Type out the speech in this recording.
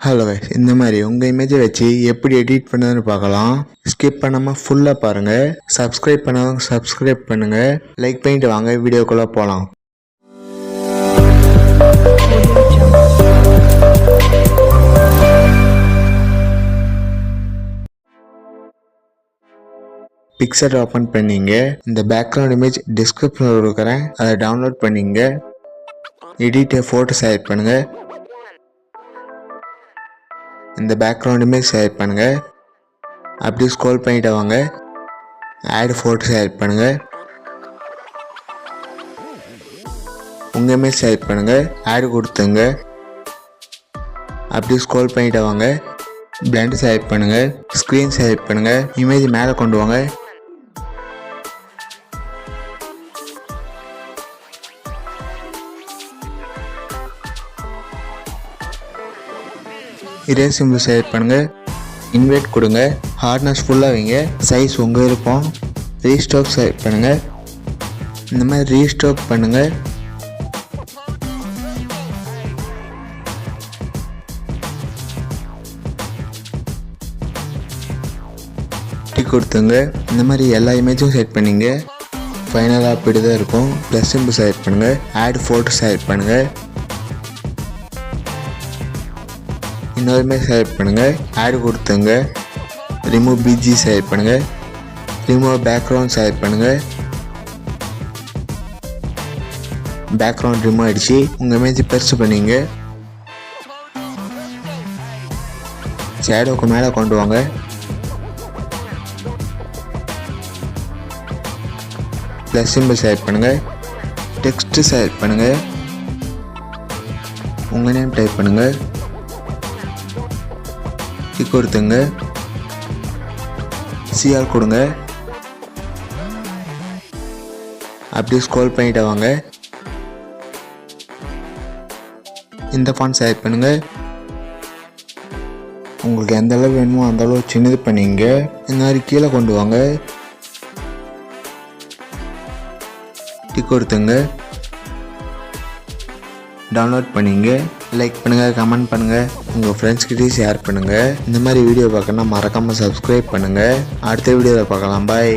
Hello guys, இந்த மாதிரி உங்கள் இமேஜை வச்சு எப்படி எடிட் பண்ணுறதுன்னு பார்க்கலாம். ஸ்கிப் பண்ணாமல் ஃபுல்லாக பாருங்கள். சப்ஸ்கிரைப் பண்ணாதவங்க சப்ஸ்கிரைப் பண்ணுங்கள். லைக் பண்ணிட்டு வாங்க வீடியோக்குள்ளே போகலாம். பிக்சர் ஓப்பன் பண்ணிங்க. இந்த பேக்ரவுண்ட் இமேஜ் டிஸ்கிரிப்ஷனில் கொடுக்குறேன், அதை டவுன்லோட் பண்ணிங்க. எடிட் ஃபோட்டோ செலக்ட் பண்ணுங்கள். இந்த பேக்ரவுண்ட் இமேஜ் செலக்ட் பண்ணுங்கள். அப்படியே ஸ்க்ரோல் பண்ணிட்டு வாங்க. ஆட் ஃபோட்டோ செலக்ட் பண்ணுங்கள். உங்கள் இமேஜ் செலக்ட் பண்ணுங்கள். ஆட் கொடுத்துங்க. அப்படியே ஸ்க்ரோல் பண்ணிட்டு வாங்க. பிளெண்ட் செலக்ட் பண்ணுங்கள். ஸ்க்ரீன் செலக்ட் பண்ணுங்கள். இமேஜ் மேலே கொண்டு வாங்க. இதே சிம்பிள் செலக்ட் பண்ணுங்கள். இன்வெர்ட் கொடுங்க. ஹார்ட்னஸ் ஃபுல்லாக வைங்க. சைஸ் உங்கள் விருப்பம். ரீஸ்டோக் செலக்ட் பண்ணுங்கள். இந்த மாதிரி ரீஸ்டோக் பண்ணுங்கள். டிக் கொடுத்துங்க. இந்த மாதிரி எல்லா இமேஜும் செலக்ட் பண்ணிங்க. ஃபைனலாக அப்படி தான் இருக்கும். ப்ளஸ் சிம்பிள் செலக்ட் பண்ணுங்கள். ஆட் ஃபோட்டோ செலக்ட் பண்ணுங்கள். இன்னொருமே செலக்ட் பண்ணுங்கள். ஆட் கொடுத்துங்க. ரிமூவ் பிஜி செலக்ட் பண்ணுங்கள். ரிமூவ் பேக்ரவுண்ட் செலக்ட் பண்ணுங்கள். பேக்ரவுண்ட் ரிமூவ் ஆகிடுச்சு. உங்கள் இமேஜ் பெருசு பண்ணிங்க. ஷேடோக்கு மேலே கொண்டு வாங்க. ப்ளஸ் சிம்பிள் செலக்ட் பண்ணுங்கள். டெக்ஸ்ட்டு செலக்ட் பண்ணுங்கள். உங்கள் நேம் டைப் பண்ணுங்கள். டிக் கொடுத்துங்க. சிஆர் கொடுங்க. அப்படியே ஸ்க்ரோல் பண்ணிட்டு வாங்க. இந்த ஃபாண்ட் செலக்ட் பண்ணுங்க. உங்களுக்கு எந்த அளவு வேணுமோ அந்த அளவு சின்னது பண்ணிங்க. இந்த மாதிரி கீழே கொண்டு வாங்க. டிக் கொடுத்துங்க. டவுன்லோட் பண்ணிங்க. லைக் பண்ணுங்கள், கமெண்ட் பண்ணுங்கள், உங்கள் ஃப்ரெண்ட்ஸ்கிட்டையும் ஷேர் பண்ணுங்கள். இந்த மாதிரி வீடியோ பார்க்கணுன்னா மறக்காமல் சப்ஸ்கிரைப் பண்ணுங்கள். அடுத்த வீடியோவில் பார்க்கலாம். பாய்.